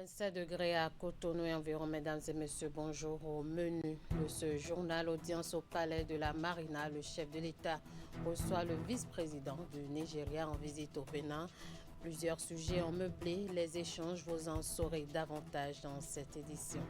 27 degrés à Cotonou et environ, mesdames et messieurs, bonjour. Au menu de ce journal, audience au palais de la Marina. Le chef de l'État reçoit le vice-président du Nigeria en visite au Bénin. Plusieurs sujets ont meublé les échanges, vous en saurez davantage dans cette édition.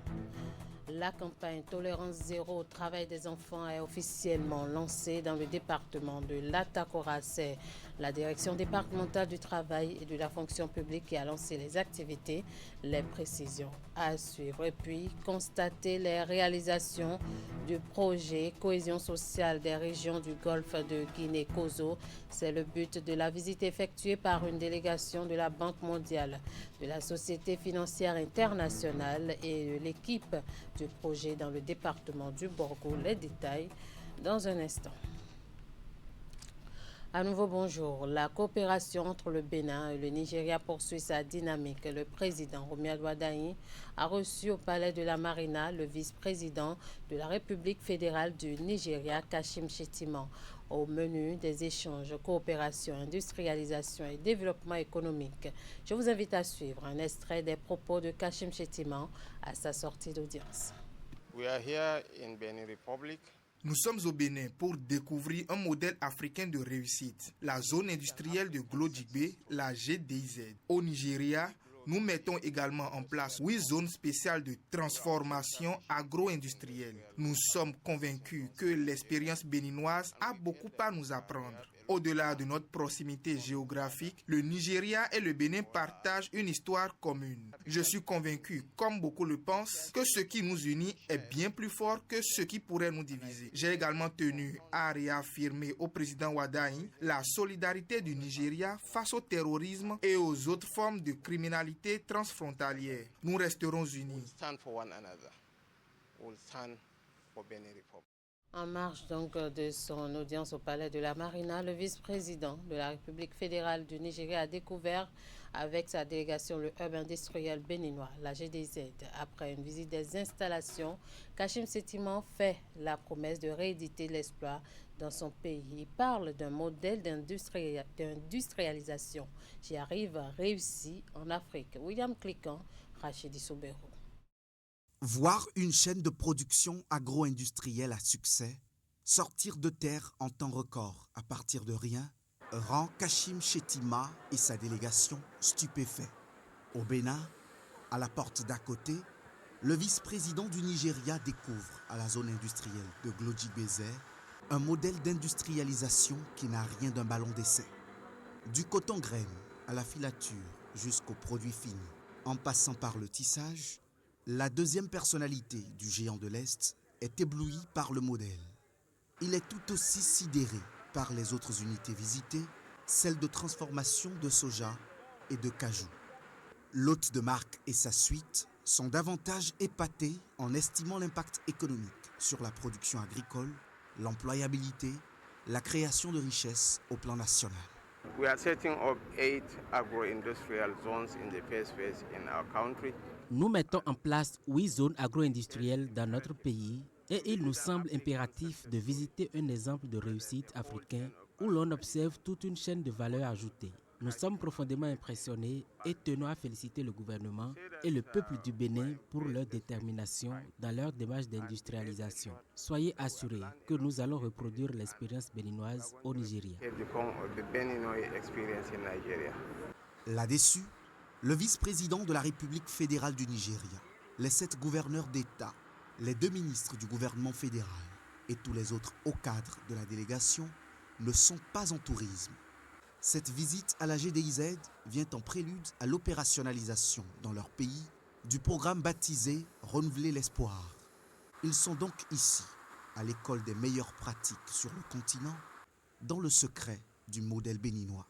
La campagne Tolérance Zéro au travail des enfants est officiellement lancée dans le département de l'Atakora. C'est la direction départementale du travail et de la fonction publique qui a lancé les activités. Les précisions à suivre. Et puis, constater les réalisations du projet Cohésion sociale des régions du Golfe de Guinée-Kozo. C'est le but de la visite effectuée par une délégation de la Banque mondiale, de la Société financière internationale et de l'équipe du projet dans le département du Borgo. Les détails dans un instant. À nouveau, bonjour. La coopération entre le Bénin et le Nigeria poursuit sa dynamique. Le président Romuald Wadaï a reçu au palais de la Marina le vice-président de la République fédérale du Nigeria, Kashim Shettima. Au menu des échanges, coopération, industrialisation et développement économique. Je vous invite à suivre un extrait des propos de Kashim Shettima à sa sortie d'audience. We are here in Benin Republic. Nous sommes au Bénin pour découvrir un modèle africain de réussite, la zone industrielle de Glodjigbe, la GDIZ. Au Nigeria, nous mettons également en place 8 zones spéciales de transformation agro-industrielle. Nous sommes convaincus que l'expérience béninoise a beaucoup à nous apprendre. Au-delà de notre proximité géographique, le Nigeria et le Bénin partagent une histoire commune. Je suis convaincu, comme beaucoup le pensent, que ce qui nous unit est bien plus fort que ce qui pourrait nous diviser. J'ai également tenu à réaffirmer au président Wadaï la solidarité du Nigeria face au terrorisme et aux autres formes de criminalité transfrontalière. Nous resterons unis. Stand for one another. We'll stand for Benin Republic. En marge donc de son audience au palais de la Marina, le vice-président de la République fédérale du Nigeria a découvert avec sa délégation le hub industriel béninois, la GDZ. Après une visite des installations, Kashim Shettima fait la promesse de rééditer l'exploit dans son pays. Il parle d'un modèle d'industrialisation qui arrive réussi en Afrique. William Cliquant, Rachidi Soubero. Voir une chaîne de production agro-industrielle à succès sortir de terre en temps record à partir de rien rend Kashim Shettima et sa délégation stupéfaits. Au Bénin, à la porte d'à côté, le vice-président du Nigeria découvre à la zone industrielle de Glodjigbe un modèle d'industrialisation qui n'a rien d'un ballon d'essai. Du coton graine à la filature jusqu'aux produits finis, en passant par le tissage, la deuxième personnalité du géant de l'Est est éblouie par le modèle. Il est tout aussi sidéré par les autres unités visitées, celles de transformation de soja et de cajou. L'hôte de marque et sa suite sont davantage épatés en estimant l'impact économique sur la production agricole, l'employabilité, la création de richesses au plan national. We are setting up 8 agro-industrial zones in the first phase in our country. Nous mettons en place 8 zones agro-industrielles dans notre pays et il nous semble impératif de visiter un exemple de réussite africain où l'on observe toute une chaîne de valeur ajoutée. Nous sommes profondément impressionnés et tenons à féliciter le gouvernement et le peuple du Bénin pour leur détermination dans leur démarche d'industrialisation. Soyez assurés que nous allons reproduire l'expérience béninoise au Nigeria. Là-dessus, le vice-président de la République fédérale du Nigeria, les 7 gouverneurs d'État, les 2 ministres du gouvernement fédéral et tous les autres hauts cadres de la délégation ne sont pas en tourisme. Cette visite à la GDIZ vient en prélude à l'opérationnalisation dans leur pays du programme baptisé « Renouveler l'espoir ». Ils sont donc ici, à l'école des meilleures pratiques sur le continent, dans le secret du modèle béninois.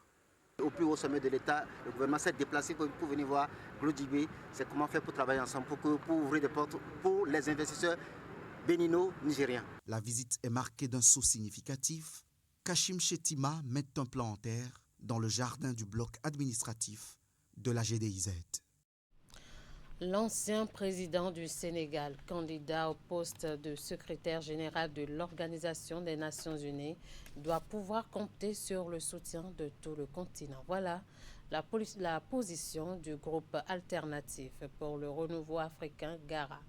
Au plus haut sommet de l'État, le gouvernement s'est déplacé pour venir voir Glodjigbe. C'est comment faire pour travailler ensemble, pour ouvrir des portes pour les investisseurs bénino-nigériens. La visite est marquée d'un saut significatif. Kashim Shettima met un plan en terre dans le jardin du bloc administratif de la GDIZ. L'ancien président du Sénégal, candidat au poste de secrétaire général de l'Organisation des Nations Unies, doit pouvoir compter sur le soutien de tout le continent. Voilà la position du groupe alternatif pour le renouveau africain GARA.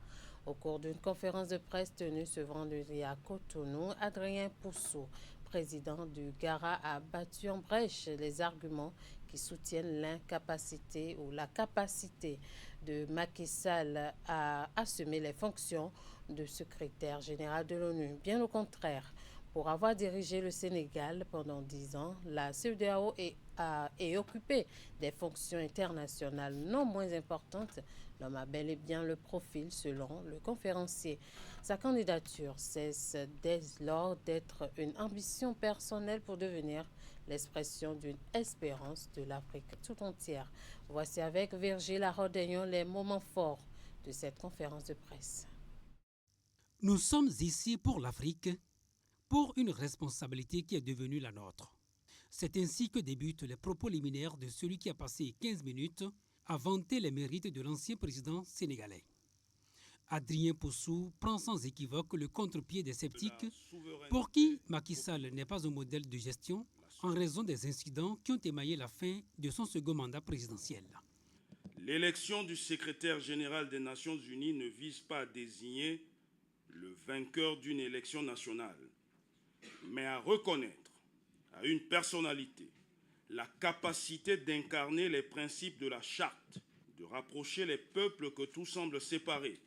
Au cours d'une conférence de presse tenue ce vendredi à Cotonou, Adrien Poussou, président du GARA, a battu en brèche les arguments qui soutiennent l'incapacité ou la capacité de Macky Sall à assumer les fonctions de secrétaire général de l'ONU. Bien au contraire, pour avoir dirigé le Sénégal pendant 10 ans, la CEDEAO a occupé des fonctions internationales non moins importantes. L'homme a bel et bien le profil selon le conférencier. Sa candidature cesse dès lors d'être une ambition personnelle pour devenir l'expression d'une espérance de l'Afrique tout entière. Voici avec Virgile Arodegnon les moments forts de cette conférence de presse. Nous sommes ici pour l'Afrique, pour une responsabilité qui est devenue la nôtre. C'est ainsi que débutent les propos liminaires de celui qui a passé 15 minutes à vanter les mérites de l'ancien président sénégalais. Adrien Poussou prend sans équivoque le contre-pied des sceptiques pour qui Macky Sall n'est pas un modèle de gestion en raison des incidents qui ont émaillé la fin de son second mandat présidentiel. L'élection du secrétaire général des Nations Unies ne vise pas à désigner le vainqueur d'une élection nationale, mais à reconnaître à une personnalité la capacité d'incarner les principes de la charte, de rapprocher les peuples que tout semble séparer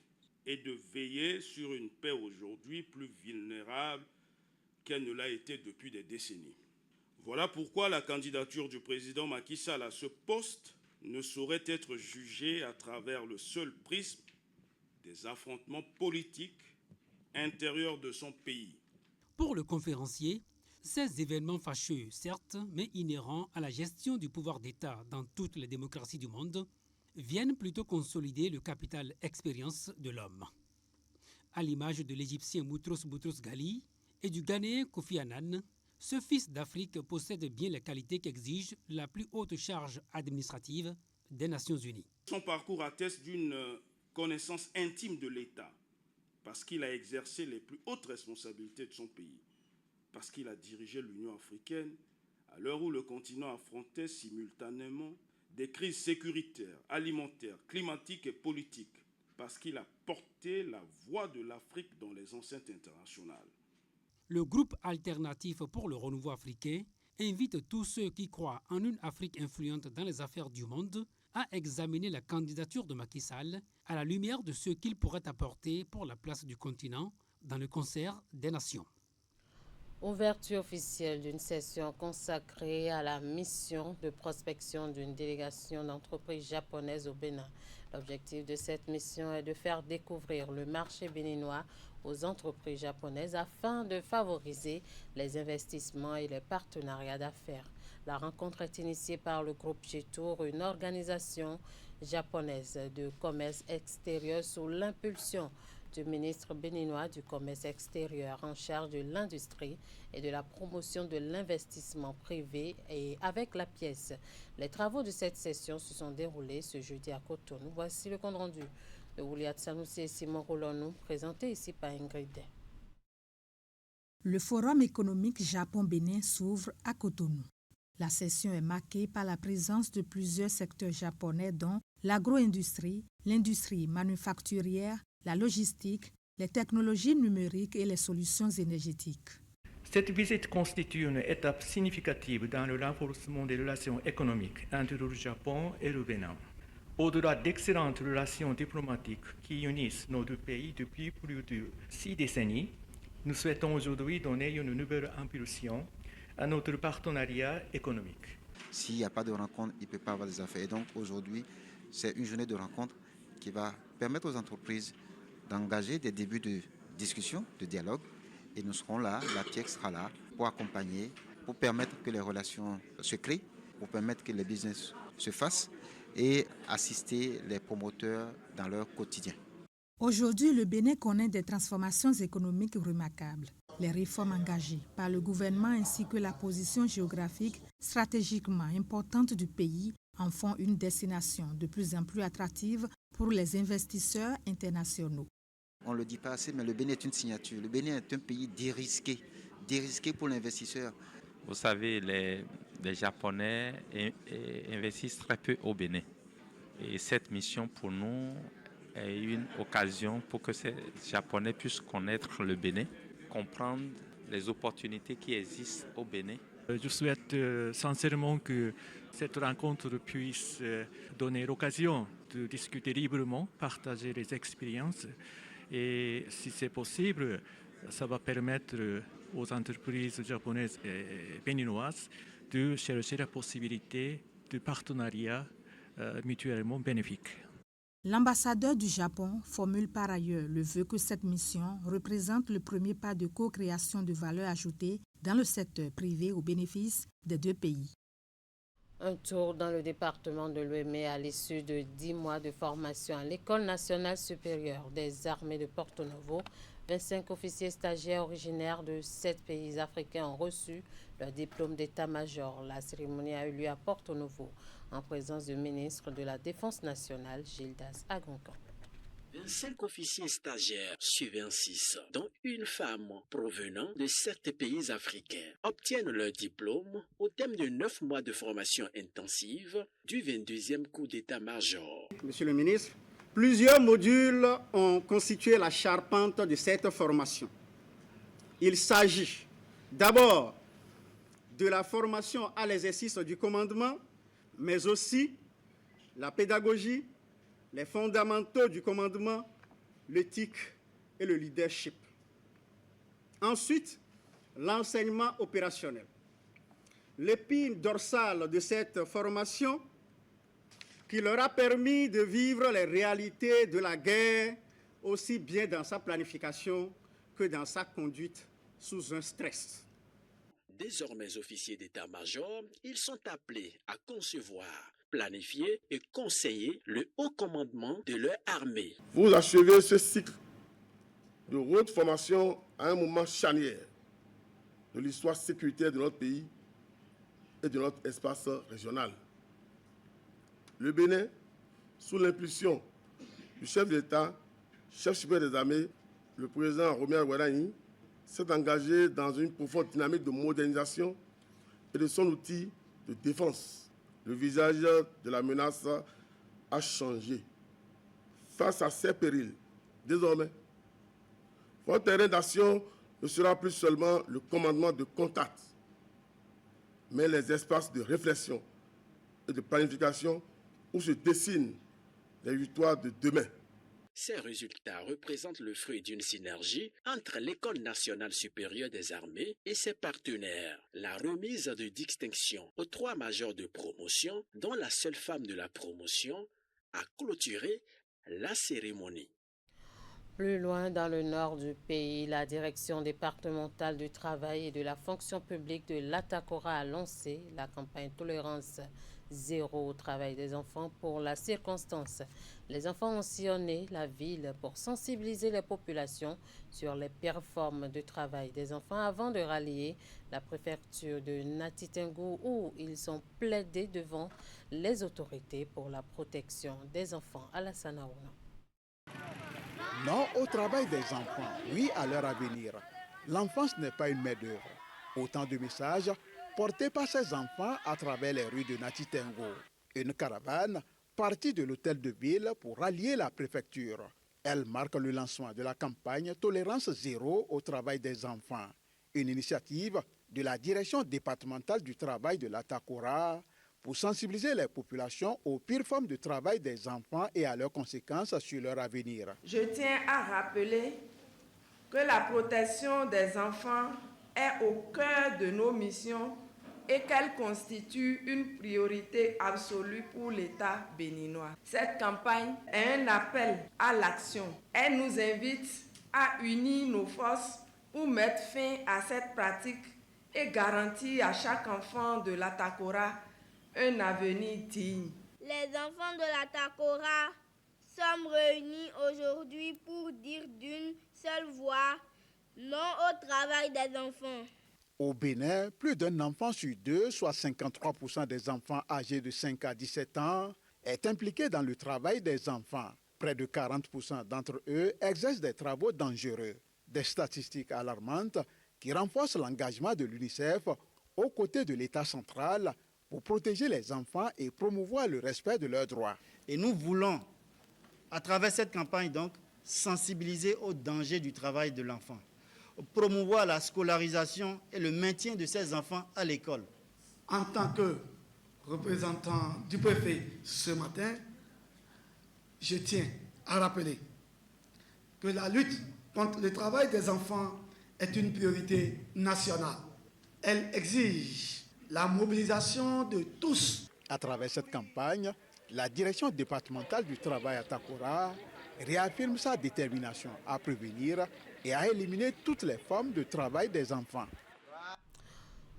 et de veiller sur une paix aujourd'hui plus vulnérable qu'elle ne l'a été depuis des décennies. Voilà pourquoi la candidature du président Macky Sall à ce poste ne saurait être jugée à travers le seul prisme des affrontements politiques intérieurs de son pays. Pour le conférencier, ces événements fâcheux, certes, mais inhérents à la gestion du pouvoir d'État dans toutes les démocraties du monde, viennent plutôt consolider le capital expérience de l'homme. À l'image de l'Égyptien Boutros Boutros-Ghali et du Ghanéen Kofi Annan, ce fils d'Afrique possède bien les qualités qu'exige la plus haute charge administrative des Nations Unies. Son parcours atteste d'une connaissance intime de l'État, parce qu'il a exercé les plus hautes responsabilités de son pays, parce qu'il a dirigé l'Union africaine à l'heure où le continent affrontait simultanément des crises sécuritaires, alimentaires, climatiques et politiques, parce qu'il a porté la voix de l'Afrique dans les enceintes internationales. Le groupe alternatif pour le renouveau africain invite tous ceux qui croient en une Afrique influente dans les affaires du monde à examiner la candidature de Macky Sall à la lumière de ce qu'il pourrait apporter pour la place du continent dans le concert des nations. Ouverture officielle d'une session consacrée à la mission de prospection d'une délégation d'entreprises japonaises au Bénin. L'objectif de cette mission est de faire découvrir le marché béninois aux entreprises japonaises afin de favoriser les investissements et les partenariats d'affaires. La rencontre est initiée par le groupe G-Tour, une organisation japonaise de commerce extérieur sous l'impulsion du ministre béninois du commerce extérieur en charge de l'industrie et de la promotion de l'investissement privé et avec la pièce. Les travaux de cette session se sont déroulés ce jeudi à Cotonou. Voici le compte rendu de Ouliat Sanoussi et Simon Roulonou, présenté ici par Ingrid. Le Forum économique Japon-Bénin s'ouvre à Cotonou. La session est marquée par la présence de plusieurs secteurs japonais dont l'agro-industrie, l'industrie manufacturière, la logistique, les technologies numériques et les solutions énergétiques. Cette visite constitue une étape significative dans le renforcement des relations économiques entre le Japon et le Bénin. Au-delà d'excellentes relations diplomatiques qui unissent nos deux pays depuis plus de 6 décennies, nous souhaitons aujourd'hui donner une nouvelle impulsion à notre partenariat économique. S'il n'y a pas de rencontre, il ne peut pas avoir des affaires. Et donc aujourd'hui, c'est une journée de rencontre qui va permettre aux entreprises d'engager des débuts de discussion, de dialogue. Et nous serons là, la PIEC sera là pour accompagner, pour permettre que les relations se créent, pour permettre que les business se fassent et assister les promoteurs dans leur quotidien. Aujourd'hui, le Bénin connaît des transformations économiques remarquables. Les réformes engagées par le gouvernement ainsi que la position géographique stratégiquement importante du pays en font une destination de plus en plus attractive pour les investisseurs internationaux. On ne le dit pas assez, mais le Bénin est une signature. Le Bénin est un pays dérisqué pour l'investisseur. Vous savez, les Japonais investissent très peu au Bénin. Et cette mission pour nous est une occasion pour que ces Japonais puissent connaître le Bénin, comprendre les opportunités qui existent au Bénin. Je souhaite sincèrement que cette rencontre puisse donner l'occasion de discuter librement, partager les expériences. Et si c'est possible, ça va permettre aux entreprises japonaises et béninoises de chercher la possibilité de partenariats mutuellement bénéfiques. L'ambassadeur du Japon formule par ailleurs le vœu que cette mission représente le premier pas de co-création de valeur ajoutée dans le secteur privé au bénéfice des deux pays. Un tour dans le département de l'Ouémé à l'issue de 10 mois de formation à l'École nationale supérieure des armées de Porto Novo. 25 officiers stagiaires originaires de 7 pays africains ont reçu leur diplôme d'état-major. La cérémonie a eu lieu à Porto Novo en présence du ministre de la Défense nationale, Gildas Agoncan. 25 officiers stagiaires sur 26, dont une femme provenant de 7 pays africains, obtiennent leur diplôme au terme de 9 mois de formation intensive du 22e coup d'état-major. Monsieur le ministre, plusieurs modules ont constitué la charpente de cette formation. Il s'agit d'abord de la formation à l'exercice du commandement, mais aussi la pédagogie, les fondamentaux du commandement, l'éthique et le leadership. Ensuite, l'enseignement opérationnel. L'épine dorsale de cette formation qui leur a permis de vivre les réalités de la guerre aussi bien dans sa planification que dans sa conduite sous un stress. Désormais officiers d'état-major, ils sont appelés à concevoir, planifier et conseiller le haut commandement de leur armée. Vous achevez ce cycle de haute formation à un moment charnière de l'histoire sécuritaire de notre pays et de notre espace régional. Le Bénin, sous l'impulsion du chef d'État, chef supérieur des armées, le président Roméa Ouadani, s'est engagé dans une profonde dynamique de modernisation et de son outil de défense. Le visage de la menace a changé. Face à ces périls, désormais, votre terrain d'action ne sera plus seulement le commandement de contact, mais les espaces de réflexion et de planification où se dessinent les victoires de demain. Ces résultats représentent le fruit d'une synergie entre l'École nationale supérieure des armées et ses partenaires. La remise de distinction aux 3 majors de promotion, dont la seule femme de la promotion, a clôturé la cérémonie. Plus loin dans le nord du pays, la direction départementale du travail et de la fonction publique de l'Atakora a lancé la campagne Tolérance zéro au travail des enfants pour la circonstance. Les enfants ont sillonné la ville pour sensibiliser les populations sur les pires formes de travail des enfants avant de rallier la préfecture de Natitengu où ils ont plaidé devant les autorités pour la protection des enfants. Alassane Aouna. Non au travail des enfants, oui à leur avenir. L'enfance n'est pas une main-d'œuvre. Autant de messages portés par ces enfants à travers les rues de Natitengu. Une caravane partie de l'hôtel de ville pour rallier la préfecture. Elle marque le lancement de la campagne Tolérance zéro au travail des enfants. Une initiative de la direction départementale du travail de l'Atakora pour sensibiliser les populations aux pires formes de travail des enfants et à leurs conséquences sur leur avenir. Je tiens à rappeler que la protection des enfants est au cœur de nos missions et qu'elle constitue une priorité absolue pour l'État béninois. Cette campagne est un appel à l'action. Elle nous invite à unir nos forces pour mettre fin à cette pratique et garantir à chaque enfant de l'Atakora un avenir digne. Les enfants de l'Atakora sommes réunis aujourd'hui pour dire d'une seule voix non au travail des enfants. Au Bénin, plus d'un enfant sur 2, soit 53% des enfants âgés de 5 à 17 ans, est impliqué dans le travail des enfants. Près de 40% d'entre eux exercent des travaux dangereux. Des statistiques alarmantes qui renforcent l'engagement de l'UNICEF aux côtés de l'État central pour protéger les enfants et promouvoir le respect de leurs droits. Et nous voulons, à travers cette campagne, donc, sensibiliser aux dangers du travail de l'enfant, promouvoir la scolarisation et le maintien de ces enfants à l'école. En tant que représentant du préfet ce matin, je tiens à rappeler que la lutte contre le travail des enfants est une priorité nationale. Elle exige la mobilisation de tous. À travers cette campagne, la direction départementale du travail à Takora réaffirme sa détermination à prévenir et à éliminer toutes les formes de travail des enfants.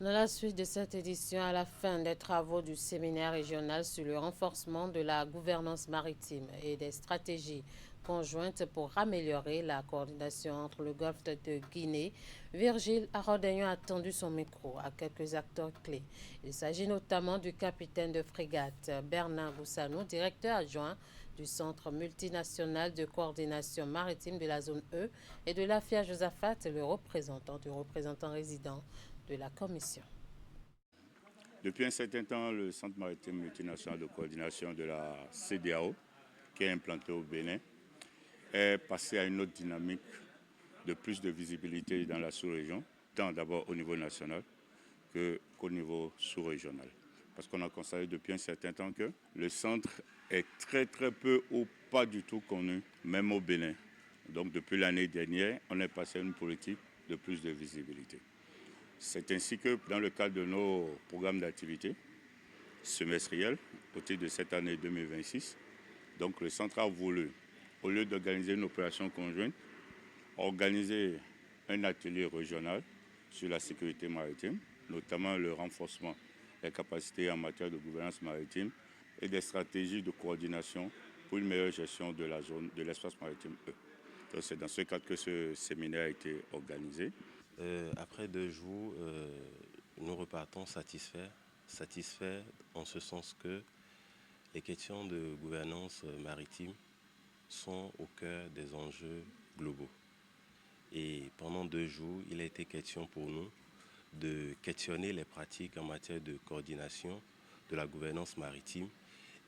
Dans la suite de cette édition, à la fin des travaux du séminaire régional sur le renforcement de la gouvernance maritime et des stratégies conjointes pour améliorer la coordination entre le golfe de Guinée, Virgile Arodagnon a tendu son micro à quelques acteurs clés. Il s'agit notamment du capitaine de frégate Bernard Boussano, directeur adjoint du Centre multinational de coordination maritime de la zone E, et de l'AFIA Josaphat, le représentant résident de la commission. Depuis un certain temps, le Centre maritime multinational de coordination de la CEDEAO, qui est implanté au Bénin, est passé à une autre dynamique de plus de visibilité dans la sous-région, tant d'abord au niveau national qu'au niveau sous-régional. Parce qu'on a constaté depuis un certain temps que le centre est très peu ou pas du tout connu, même au Bénin. Donc depuis l'année dernière, on est passé à une politique de plus de visibilité. C'est ainsi que dans le cadre de nos programmes d'activité semestriels, au titre de cette année 2026, donc le centre a voulu, au lieu d'organiser une opération conjointe, organiser un atelier régional sur la sécurité maritime, notamment le renforcement des capacités en matière de gouvernance maritime et des stratégies de coordination pour une meilleure gestion de la zone de l'espace maritime E. Donc c'est dans ce cadre que ce séminaire a été organisé. Après 2 jours, nous repartons satisfaits en ce sens que les questions de gouvernance maritime sont au cœur des enjeux globaux. Et pendant 2 jours, il a été question pour nous de questionner les pratiques en matière de coordination de la gouvernance maritime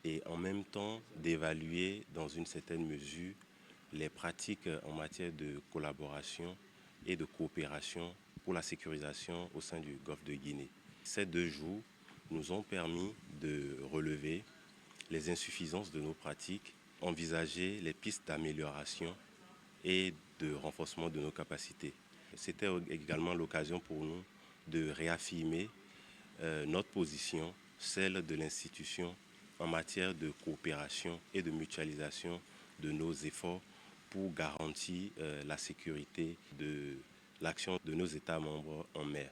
et en même temps d'évaluer dans une certaine mesure les pratiques en matière de collaboration et de coopération pour la sécurisation au sein du golfe de Guinée. Ces 2 jours nous ont permis de relever les insuffisances de nos pratiques, envisager les pistes d'amélioration et de renforcement de nos capacités. C'était également l'occasion pour nous de réaffirmer notre position, celle de l'institution en matière de coopération et de mutualisation de nos efforts pour garantir la sécurité de l'action de nos États membres en mer.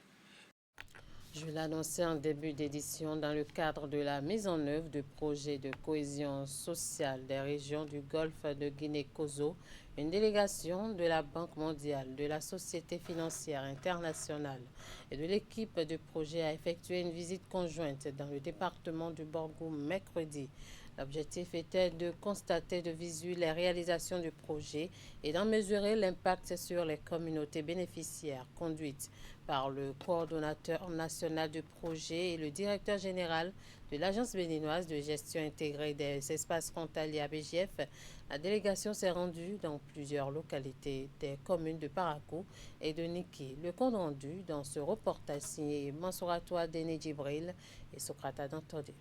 Je l'annonçais en début d'édition, dans le cadre de la mise en œuvre du projet de cohésion sociale des régions du golfe de Guinée-Kozo, une délégation de la Banque mondiale, de la Société financière internationale et de l'équipe du projet a effectué une visite conjointe dans le département du Borgou mercredi. L'objectif était de constater de visu les réalisations du projet et d'en mesurer l'impact sur les communautés bénéficiaires, conduites par le coordonnateur national du projet et le directeur général de l'Agence béninoise de gestion intégrée des espaces frontaliers ABGF. La délégation s'est rendue dans plusieurs localités des communes de Parakou et de Niki. Le compte rendu dans ce reportage signé Mansouratou Déné Djibril et Sokrata Dantodé.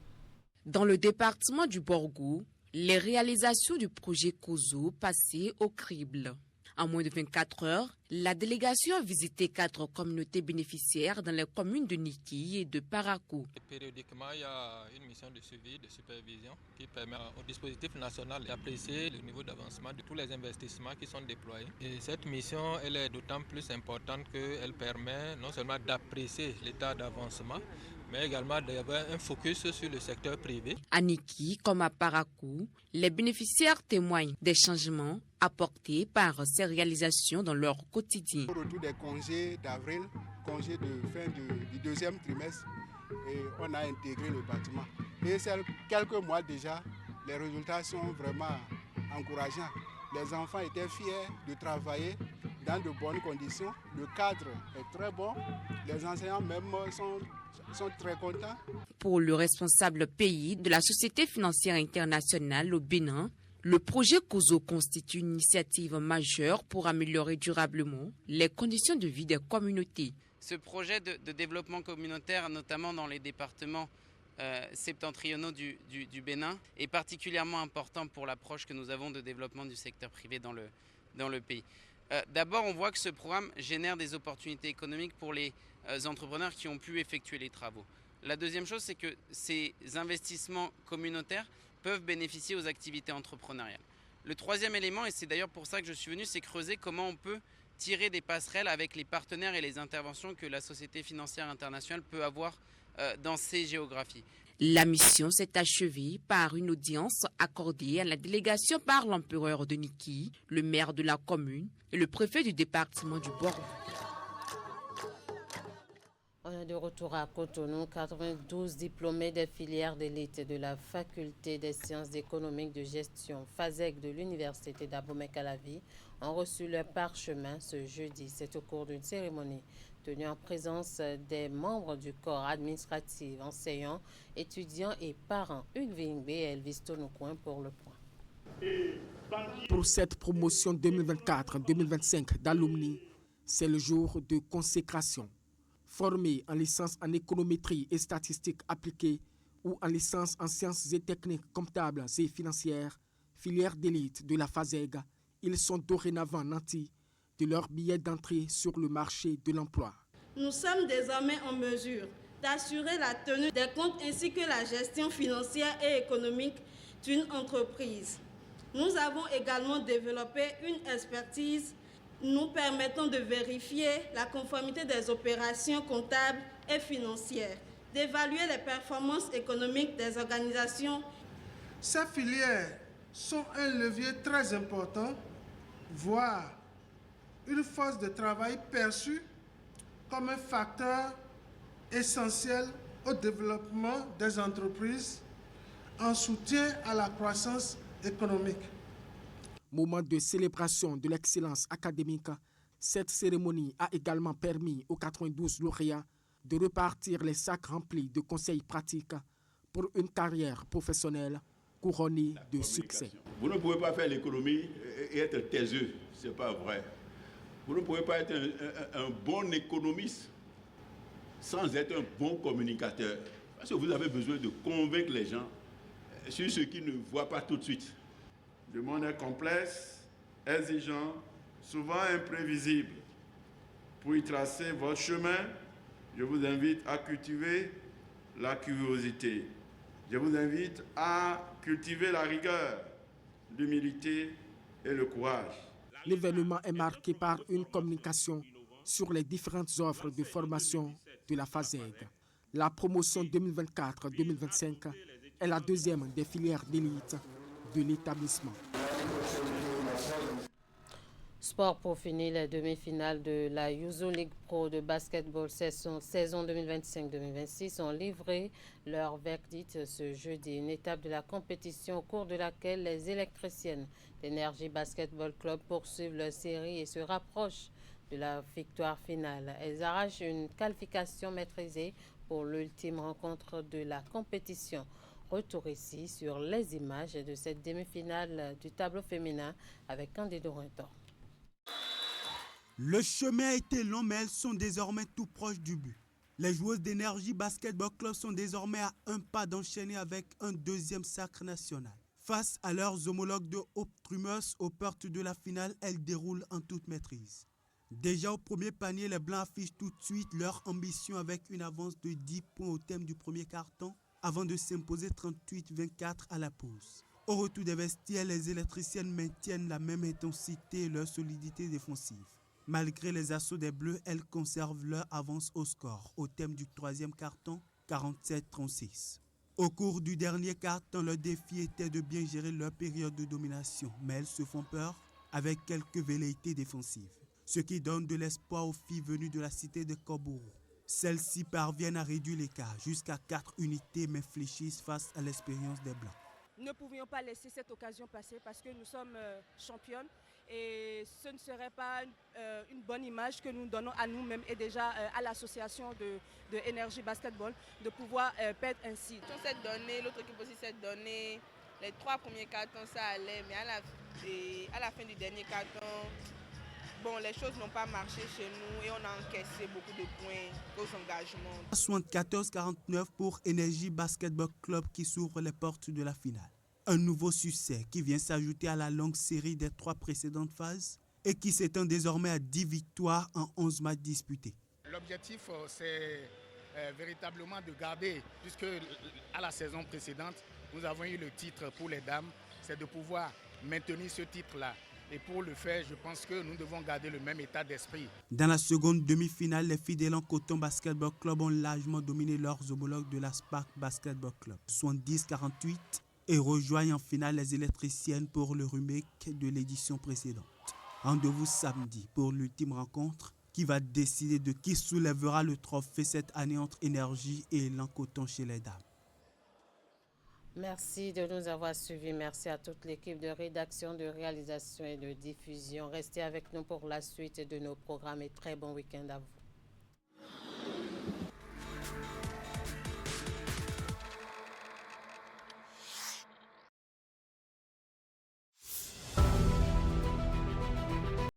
Dans le département du Borgou, les réalisations du projet Kozo passaient au crible. En moins de 24 heures, la délégation a visité 4 communautés bénéficiaires dans les communes de Niki et de Parakou. Périodiquement, il y a une mission de suivi, de supervision qui permet au dispositif national d'apprécier le niveau d'avancement de tous les investissements qui sont déployés. Et cette mission, elle est d'autant plus importante qu'elle permet non seulement d'apprécier l'état d'avancement, mais également d'avoir un focus sur le secteur privé. À Niki comme à Parakou, les bénéficiaires témoignent des changements apportés par ces réalisations dans leur quotidien. Au retour des congés d'avril, congés de fin du 2e trimestre, et on a intégré le bâtiment. Et c'est quelques mois déjà, les résultats sont vraiment encourageants. Les enfants étaient fiers de travailler dans de bonnes conditions. Le cadre est très bon. Les enseignants même sont très contents. Pour le responsable pays de la Société financière internationale au Bénin, le projet COSO constitue une initiative majeure pour améliorer durablement les conditions de vie des communautés. Ce projet de développement communautaire, notamment dans les départements septentrionaux du Bénin, est particulièrement important pour l'approche que nous avons de développement du secteur privé dans le pays. D'abord, on voit que ce programme génère des opportunités économiques pour les entrepreneurs qui ont pu effectuer les travaux. La deuxième chose, c'est que ces investissements communautaires peuvent bénéficier aux activités entrepreneuriales. Le troisième élément, et c'est d'ailleurs pour ça que je suis venu, c'est creuser comment on peut tirer des passerelles avec les partenaires et les interventions que la Société financière internationale peut avoir dans ces géographies. La mission s'est achevée par une audience accordée à la délégation par l'empereur de Niki, le maire de la commune et le préfet du département du Borgo. On est de retour à Cotonou. 92 diplômés des filières d'élite de la Faculté des sciences économiques de gestion FASEG de l'Université d'Abomey-Calavi ont reçu leur parchemin ce jeudi. C'est au cours d'une cérémonie tenue en présence des membres du corps administratif, enseignants, étudiants et parents. Hugues Vingbe et Elvis Tonoucoin pour le point. Pour cette promotion 2024-2025 d'alumni, c'est le jour de consécration. Formés en licence en économétrie et statistiques appliquées ou en licence en sciences et techniques comptables et financières, filière d'élite de la FASEG, ils sont dorénavant nantis de leur billet d'entrée sur le marché de l'emploi. Nous sommes désormais en mesure d'assurer la tenue des comptes ainsi que la gestion financière et économique d'une entreprise. Nous avons également développé une expertise nous permettant de vérifier la conformité des opérations comptables et financières, d'évaluer les performances économiques des organisations. Ces filières sont un levier très important, voire une force de travail perçue comme un facteur essentiel au développement des entreprises en soutien à la croissance économique. Moment de célébration de l'excellence académique, cette cérémonie a également permis aux 92 lauréats de repartir les sacs remplis de conseils pratiques pour une carrière professionnelle couronnée de succès. Vous ne pouvez pas faire l'économie et être taiseux, ce n'est pas vrai. Vous ne pouvez pas être un bon économiste sans être un bon communicateur. Parce que vous avez besoin de convaincre les gens sur ce qu'ils ne voient pas tout de suite. Le monde est complexe, exigeant, souvent imprévisible. Pour y tracer votre chemin, je vous invite à cultiver la curiosité. Je vous invite à cultiver la rigueur, l'humilité et le courage. L'événement est marqué par une communication sur les différentes offres de formation de la FASEG. La promotion 2024-2025 est la deuxième des filières d'élite de l'établissement. Sport pour finir, les demi-finales de la Yuzu League Pro de basketball saison 2025-2026 ont livré leur verdict ce jeudi. Une étape de la compétition au cours de laquelle les électriciennes d'Énergie Basketball Club poursuivent leur série et se rapprochent de la victoire finale. Elles arrachent une qualification maîtrisée pour l'ultime rencontre de la compétition. Retour ici sur les images de cette demi-finale du tableau féminin avec Candido Rentor. Le chemin a été long, mais elles sont désormais tout proches du but. Les joueuses d'Énergie Basketball Club sont désormais à un pas d'enchaîner avec un deuxième sacre national. Face à leurs homologues de Optrumers aux portes de la finale, elles déroulent en toute maîtrise. Déjà au premier panier, les Blancs affichent tout de suite leur ambition avec une avance de 10 points au terme du premier quart-temps avant de s'imposer 38-24 à la pause. Au retour des vestiaires, les électriciennes maintiennent la même intensité et leur solidité défensive. Malgré les assauts des Bleus, elles conservent leur avance au score au terme du troisième quart-temps, 47-36. Au cours du dernier quart-temps, leur défi était de bien gérer leur période de domination, mais elles se font peur avec quelques velléités défensives, ce qui donne de l'espoir aux filles venues de la cité de Kobourou. Celles-ci parviennent à réduire l'écart jusqu'à 4 unités mais fléchissent face à l'expérience des Blancs. ne pouvions pas laisser cette occasion passer parce que nous sommes championnes et ce ne serait pas une bonne image que nous donnons à nous-mêmes et déjà à l'association de Énergie Basketball de pouvoir perdre ainsi. On s'est donné, l'autre équipe aussi s'est donné. Les 3 premiers cartons, ça allait, mais à la fin du dernier carton, bon, les choses n'ont pas marché chez nous et on a encaissé beaucoup de points aux engagements. 74-49 pour Énergie Basketball Club qui s'ouvre les portes de la finale. Un nouveau succès qui vient s'ajouter à la longue série des 3 précédentes phases et qui s'étend désormais à 10 victoires en 11 matchs disputés. L'objectif, c'est véritablement de garder, puisque à la saison précédente, nous avons eu le titre pour les dames, c'est de pouvoir maintenir ce titre-là. Et pour le faire, je pense que nous devons garder le même état d'esprit. Dans la seconde demi-finale, les filles d'Élan Coton Basketball Club ont largement dominé leurs homologues de la Spark Basketball Club, 70-48, et rejoignent en finale les électriciennes pour le remake de l'édition précédente. Rendez-vous samedi pour l'ultime rencontre qui va décider de qui soulèvera le trophée cette année entre Énergie et Élan Coton chez les dames. Merci de nous avoir suivis. Merci à toute l'équipe de rédaction, de réalisation et de diffusion. Restez avec nous pour la suite de nos programmes et très bon week-end à vous.